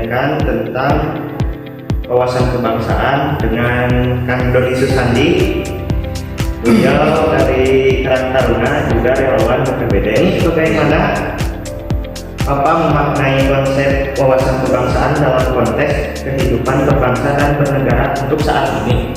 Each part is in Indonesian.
menyampaikan tentang wawasan kebangsaan dengan Kang Doni Susandi. Beliau dari Karang Taruna, juga relawan BPBD. Bagaimana Bapak memaknai konsep wawasan kebangsaan dalam konteks kehidupan berbangsa dan bernegara untuk saat ini?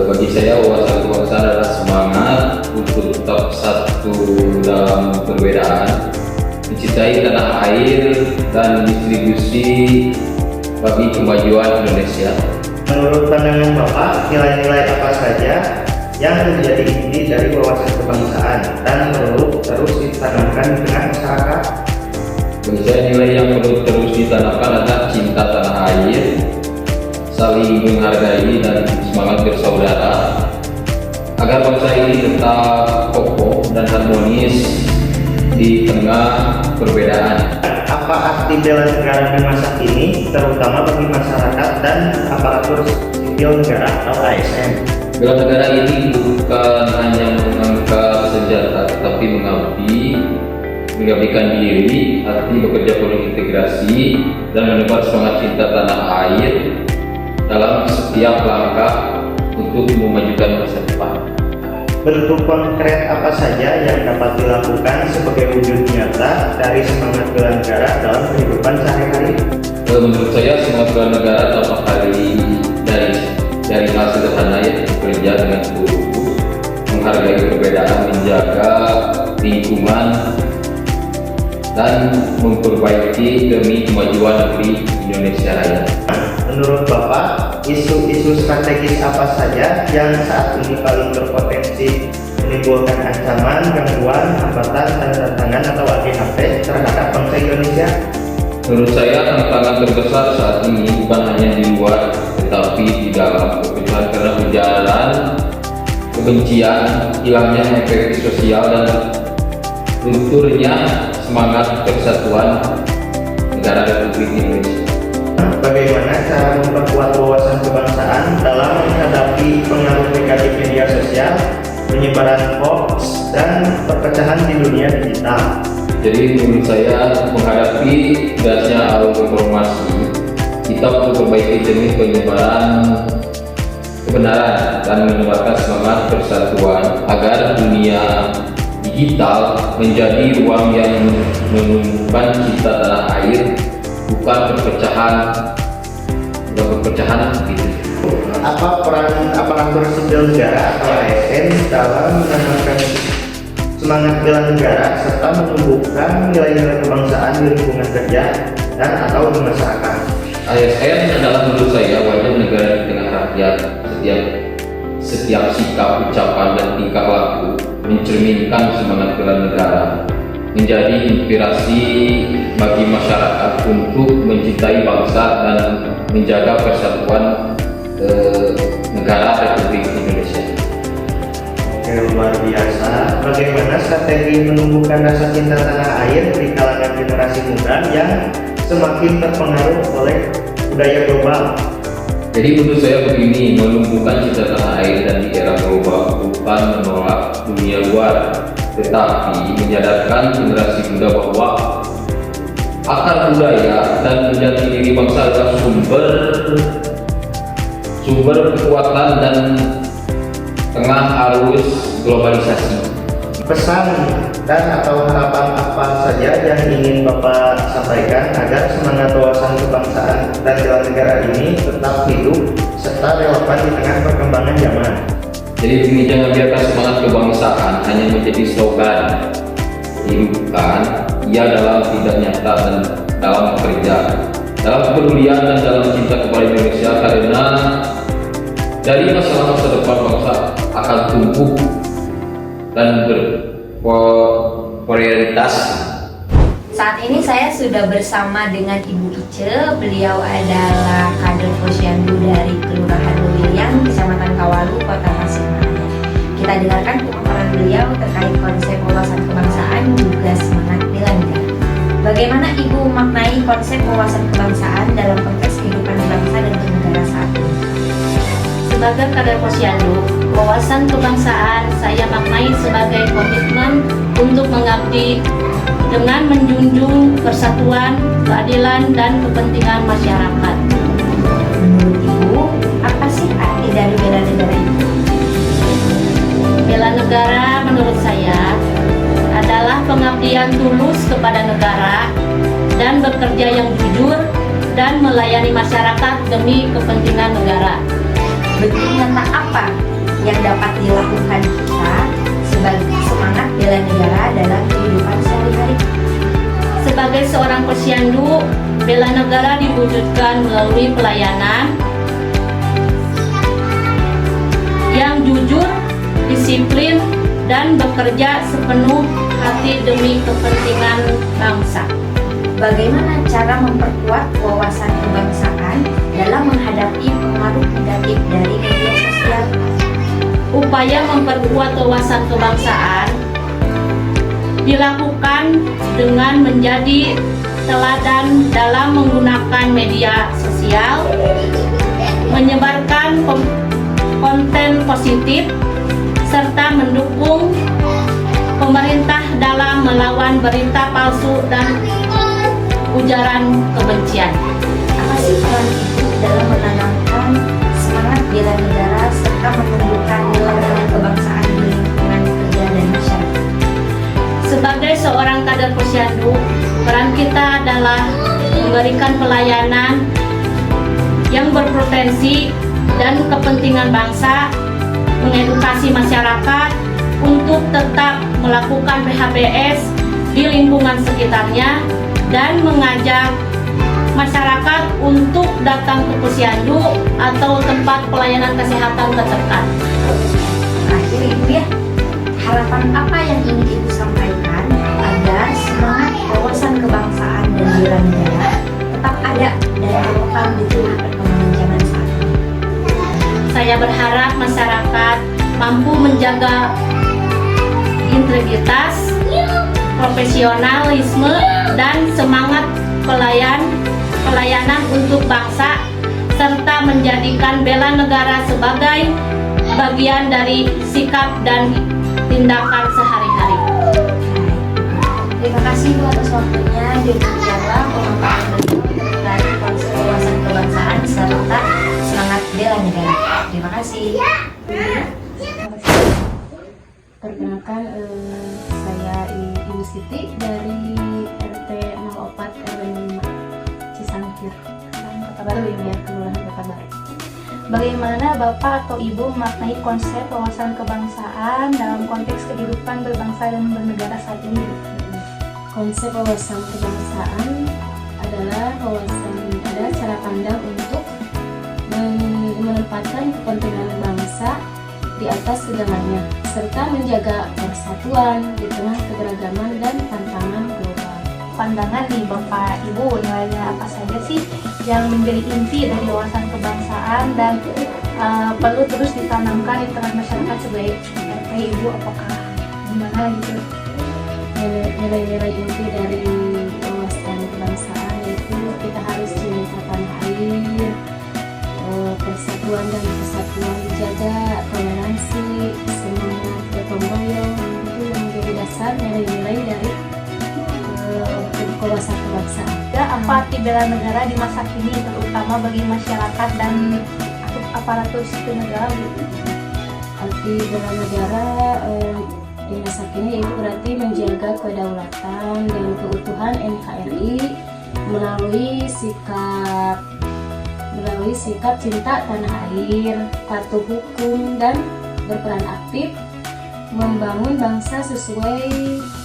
Bagi saya wawasan kebangsaan adalah semangat untuk tetap satu dalam perbedaan, mencintai tanah air dan distribusi bagi kemajuan Indonesia. Menurut pandangan Bapak, nilai-nilai apa saja yang menjadi inti dari wawasan kebangsaan dan perlu terus ditanamkan di tengah masyarakat? Bagi saya nilai yang perlu terus ditanamkan adalah cinta tanah air, saling menghargai dan semangat bersaudara agar bangsa ini tetap kokoh dan harmonis di tengah perbedaan. Apa arti bela negara di masa kini, terutama bagi masyarakat dan aparatur sipil negara atau ASN? Bela negara ini bukan hanya mengangkat senjata, tetapi mengabdikan diri, arti bekerja penuh integrasi dan menebar semangat cinta tanah air dalam setiap langkah untuk memajukan masa depan. Bentuk konkret apa saja yang dapat dilakukan sebagai wujud nyata dari semangat bela negara dalam kehidupan sehari-hari? Menurut saya semangat bela negara dapat dari hal sederhana, yaitu bekerja dengan sungguh-sungguh, menghargai perbedaan, menjaga lingkungan, dan memperbaiki demi kemajuan negeri Indonesia Raya. Menurut Bapak, isu-isu strategis apa saja yang saat ini paling berpotensi menimbulkan ancaman, gangguan, hambatan, dan tantangan atau AGHP terhadap bangsa Indonesia? Menurut saya tantangan terbesar saat ini bukan hanya di luar, tetapi di dalam. Kebencian karena penjarahan, kebencian, hilangnya efek sosial, dan lunturnya semangat persatuan negara Republik Indonesia. Bagaimana cara memperkuat wawasan kebangsaan dalam menghadapi pengaruh negatif media sosial, penyebaran hoax, dan perpecahan di dunia digital? Jadi menurut saya menghadapi derasnya arus informasi, kita perlu perbaiki demi penyebaran kebenaran dan menebarkan semangat persatuan agar dunia digital menjadi ruang yang menumbuhkan cinta tanah air, bukan perpecahan gitu. Apa peran aparatur sipil negara atau ASN dalam menanamkan semangat bela negara serta menumbuhkan nilai-nilai kebangsaan di lingkungan kerja dan atau di masyarakat? ASN adalah menurut saya wajah negara di tengah rakyat. Setiap sikap, ucapan, dan tingkah laku mencerminkan semangat bela negara, menjadi inspirasi bagi masyarakat untuk mencintai bangsa dan menjaga persatuan negara Republik Indonesia. Oke, luar biasa. Bagaimana strategi menumbuhkan rasa cinta tanah air di kalangan generasi muda yang semakin terpengaruh oleh budaya global? Jadi menurut saya begini, menumbuhkan cinta tanah air dan di era global bukan menolak dunia luar, tetapi menyadarkan generasi muda bahwa akar budaya dan menjati diri bangsa adalah sumber kekuatan dan tengah arus globalisasi. Pesan dan atau harapan apa saja yang ingin Bapak sampaikan agar semangat wawasan kebangsaan dan bela negara ini tetap hidup serta relevan di tengah perkembangan zaman? Jadi begini, jangan biarkan semangat kebangsaan hanya menjadi slogan. Hidupkan ia dalam tidak nyata dan dalam bekerja, dalam kepedulian dan dalam cinta kepada Indonesia, karena dari masa depan bangsa akan tumbuh dan berprioritas. Saat ini saya sudah bersama dengan Ibu Ice. Beliau adalah kader posyandu dari Kelurahan Lewiliang, Kecamatan Kawalu, Kota Tasikmalaya. Kita dengarkan pemaparan beliau terkait konsep wawasan kebangsaan juga semangat bela negara. Bagaimana Ibu memaknai konsep wawasan kebangsaan dalam konteks kehidupan bangsa dan bernegara saat ini? Sebagai kader posyandu, wawasan kebangsaan saya maknai sebagai komitmen untuk mengabdi dengan menjunjung persatuan, keadilan, dan kepentingan masyarakat. Menurut Ibu, apa sih arti dari bela negara itu? Bela negara menurut saya adalah pengabdian tulus kepada negara dan bekerja yang jujur dan melayani masyarakat demi kepentingan negara. Bentuk nyata apa yang dapat dilakukan kita sebagai semangat bela negara dalam kehidupan sehari-hari? Sebagai seorang posyandu, bela negara diwujudkan melalui pelayanan yang jujur, disiplin, dan bekerja sepenuh hati demi kepentingan bangsa. Bagaimana cara memperkuat wawasan kebangsaan dalam menghadapi pengaruh negatif dari media sosial? Upaya memperkuat wawasan kebangsaan dilakukan dengan menjadi teladan dalam menggunakan media sosial, menyebarkan konten positif, serta mendukung pemerintah dalam melawan berita palsu dan ujaran kebencian. Apa sih peran Ibu dalam menanamkan semangat bela negara serta menumbuhkan nilai-nilai kebangsaan di lingkungan kerja dan masyarakat? Sebagai seorang kader posyandu, peran kita adalah memberikan pelayanan yang berpotensi dan kepentingan bangsa, mengedukasi masyarakat untuk tetap melakukan PHBS di lingkungan sekitarnya, dan mengajak masyarakat untuk datang ke posyandu atau tempat pelayanan kesehatan terdekat. Terakhir Ibu ya, harapan apa yang ingin Ibu sampaikan agar semangat wawasan kebangsaan dan bela negara tetap ada dan relevan di tengah perkembangan zaman saat ini? Saya berharap masyarakat mampu menjaga integritas, profesionalisme, dan semangat pelayanan untuk bangsa, serta menjadikan bela negara sebagai bagian dari sikap dan tindakan sehari-hari. Terima kasih Bu atas waktunya. Demikianlah pemaparan beliau terkait konsep wawasan kebangsaan serta semangat bela negara. Terima kasih. Perkenalkan, saya Ibu Siti dari RT 04 RW 5 Cisangkir, Kota Baru ya, Kelurahan Kota Baru. Bagaimana Bapak atau Ibu memaknai konsep wawasan kebangsaan dalam konteks kehidupan berbangsa dan bernegara saat ini? Konsep wawasan kebangsaan adalah cara pandang untuk menempatkan kepentingan bangsa di atas segalanya, serta menjaga persatuan di tengah keberagaman dan tantangan global. Pandangan nih Bapak Ibu, nilainya apa saja sih yang menjadi inti dari wawasan kebangsaan dan perlu terus ditanamkan di tengah masyarakat sebagai RT Ibu, apakah gimana gitu? Nilai-nilai inti dari wawasan kebangsaan yaitu kita harus cinta tanah air, persatuan dan kesatuan dijaga, toleransi, semangat gotong royong, itu yang menjadi dasar nilai-nilai dari wawasan kebangsaan. Apa arti bela negara di masa kini, terutama bagi masyarakat dan aparatur sipil negara? Arti bela negara di masa kini itu berarti menjaga kedaulatan dan keutuhan NKRI melalui sikap cinta tanah air, patuh hukum, dan berperan aktif membangun bangsa sesuai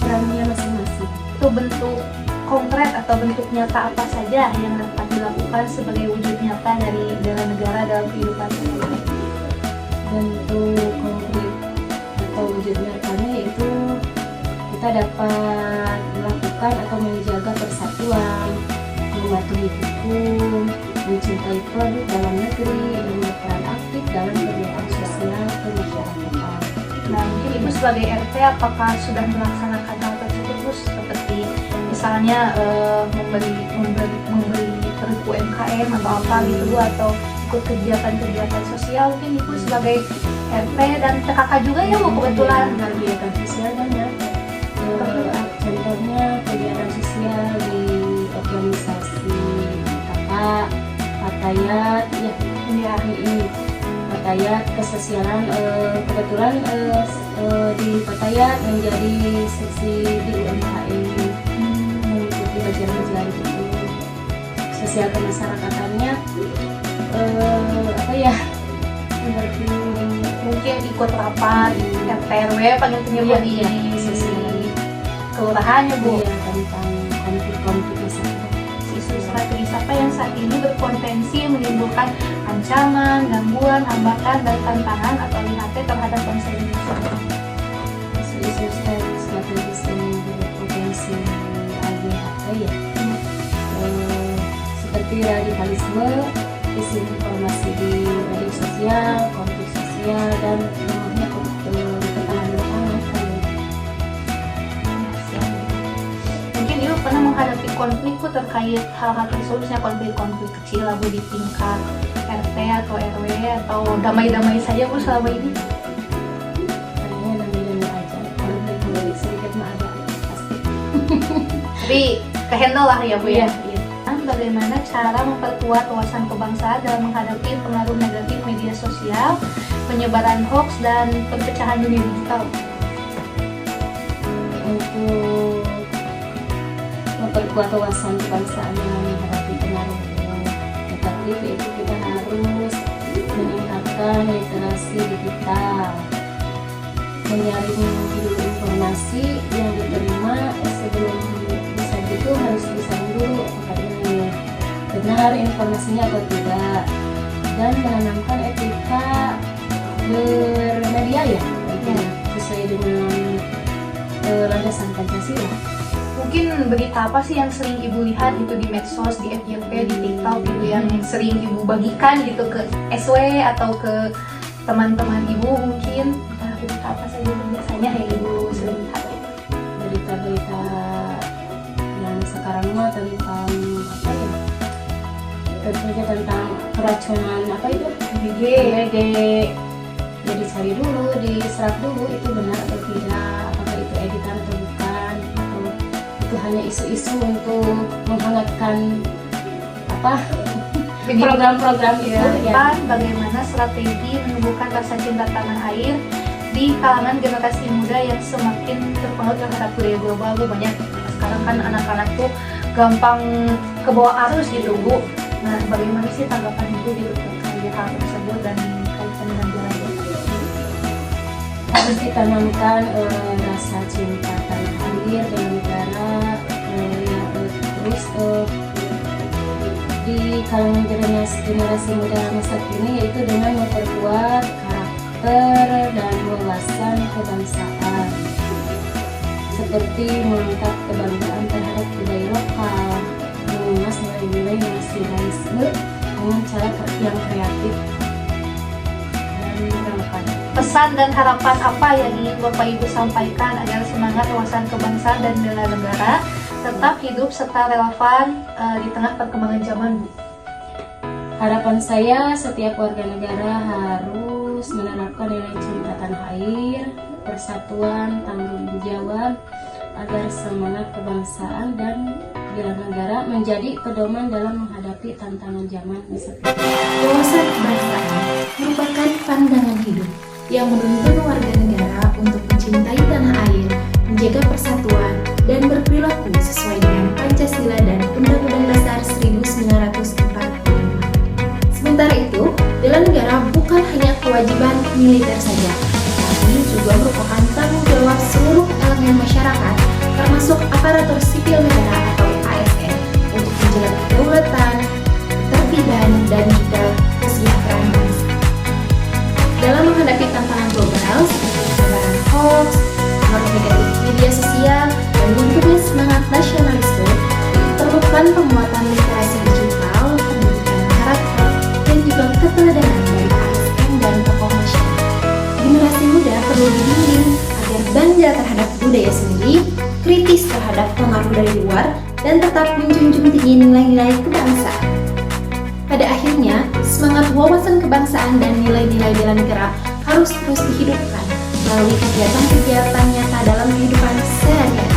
perannya masing-masing. Itu bentuk konkret atau bentuk nyata apa saja yang dapat dilakukan sebagai wujud nyata dari bela negara dalam kehidupan sehari-hari? Bentuk konkret atau wujud nyatanya yaitu kita dapat melakukan atau menjaga persatuan, mematuhi hukum, mencintai produk dalam negeri, dan berperan aktif dalam kegiatan sosial kemasyarakatan. Nah, mungkin Ibu sebagai RT apakah sudah melaksanakan hal tersebut, Bu? Seperti misalnya membeli produk UMKM atau apa gitu, Bu, atau ikut kegiatan-kegiatan sosial? Mungkin Ibu sebagai RT dan TKK juga ya, Bu, kebetulan. Kegiatan sosial banyak. contohnya kegiatan sosial di organisasi kakak, Fatayat, ya ini Fatayat kesosialan. Kebetulan di Fatayat menjadi seksi di UMKM, mengikuti belajar itu sosial kemasyarakatannya. Seperti Mungkin ikut rapat RT/RW panggilnya Iya, di sosial. kelurahannya Bu. ya, tentang konflik-konflik masyarakat. Isu strategis apa yang saat ini berpotensi menimbulkan ancaman, gangguan, hambatan, dan tantangan atau IHT terhadap bangsa Indonesia? Isu strategis yang berpotensi AGHT ya, seperti radikalisme, disinformasi di media sosial, konflik sosial, dan lemahnya ketahanan pangan. Mungkin Ibu pernah menghadapi konflik Bu terkait hal-hal tersebut, misalnya konflik-konflik kecil lah Bu di tingkat RT atau RW, atau damai-damai saja Bu selama ini? Kayaknya namanya aja, konflik sedikit mah ada pasti. Tapi kehandle lah ya Bu ya. Iya. Bagaimana cara memperkuat wawasan kebangsaan dalam menghadapi pengaruh negatif media sosial, penyebaran hoax, dan perpecahan dunia digital? Untuk memperkuat wawasan kebangsaan dalam menghadapi pengaruh negatif, yaitu kita harus meningkatkan literasi digital, menyaring dulu informasi yang diterima. Sebelum bisa gitu harus disaring dulu apakah ini benar informasinya atau tidak, dan menanamkan etika bermedia ya, sesuai dengan landasan Pancasila. Mungkin berita apa sih yang sering Ibu lihat itu di medsos, di FYP, di TikTok gitu, yang sering Ibu bagikan gitu ke SW atau ke teman-teman Ibu mungkin? Nah, berita apa saja biasanya yang Ibu sering lihat? Berita-berita yang sekarang mah tentang apa ya? Tentunya tentang keracunan apa itu? BG. Jadi cari dulu, diserap dulu itu benar atau tidak, apakah itu editan atau bukan, atau itu hanya isu-isu untuk menghangatkan program-program itu ya. Bagaimana strategi menumbuhkan rasa cinta tanah air di kalangan generasi muda yang semakin terpengaruh terhadap budaya global Bu? Banyak sekarang kan anak-anak tuh gampang kebawa arus gitu Bu. Nah, bagaimana sih tanggapan Ibu gitu terkait hal tersebut dan kaitan dengan budaya? Harus ditanamkan rasa cinta tanah air dan negara yang terus di kalangan generasi muda masa kini, yaitu dengan memperkuat karakter dan wawasan kebangsaan, seperti mengangkat kebanggaan terhadap budaya lokal, mengemas nilai-nilai nasionalisme dengan cara yang kreatif dan relevan. Pesan dan harapan apa yang ingin Bapak Ibu sampaikan agar semangat wawasan kebangsaan dan bela negara tetap hidup serta relevan di tengah perkembangan zaman Bu? Harapan saya, setiap warga negara harus menerapkan nilai cinta tanah air, persatuan, tanggung jawab, agar semangat kebangsaan dan bela negara menjadi pedoman dalam menghadapi tantangan zaman masa depan. Wawasan kebangsaan merupakan pandangan hidup yang menuntun warga negara untuk mencintai tanah air, menjaga persatuan, dan berperilaku sesuai dengan Pancasila dan Undang-Undang Dasar 1945. Sementara itu, bela negara bukan hanya kewajiban militer saja, tapi juga merupakan tanggung jawab seluruh elemen masyarakat, termasuk aparatur sipil negara atau ASN, untuk menjaga kedaulatan, ketertiban, dan juga kesejahteraan bangsa. Dalam menghadapi tantangan global seperti penyebaran hoax, pengaruh negatif media sosial, dan lunturnya semangat nasionalisme, diperlukan penguatan literasi digital, pendidikan karakter, dan juga keteladanan dari ASN dan tokoh masyarakat. Generasi muda perlu dibimbing agar bangga terhadap budaya sendiri, kritis terhadap pengaruh dari luar, dan tetap menjunjung tinggi nilai-nilai kebangsaan. Pada akhirnya, semangat wawasan kebangsaan dan nilai-nilai bela negara harus terus dihidupkan melalui kegiatan-kegiatan nyata dalam kehidupan sehari-hari.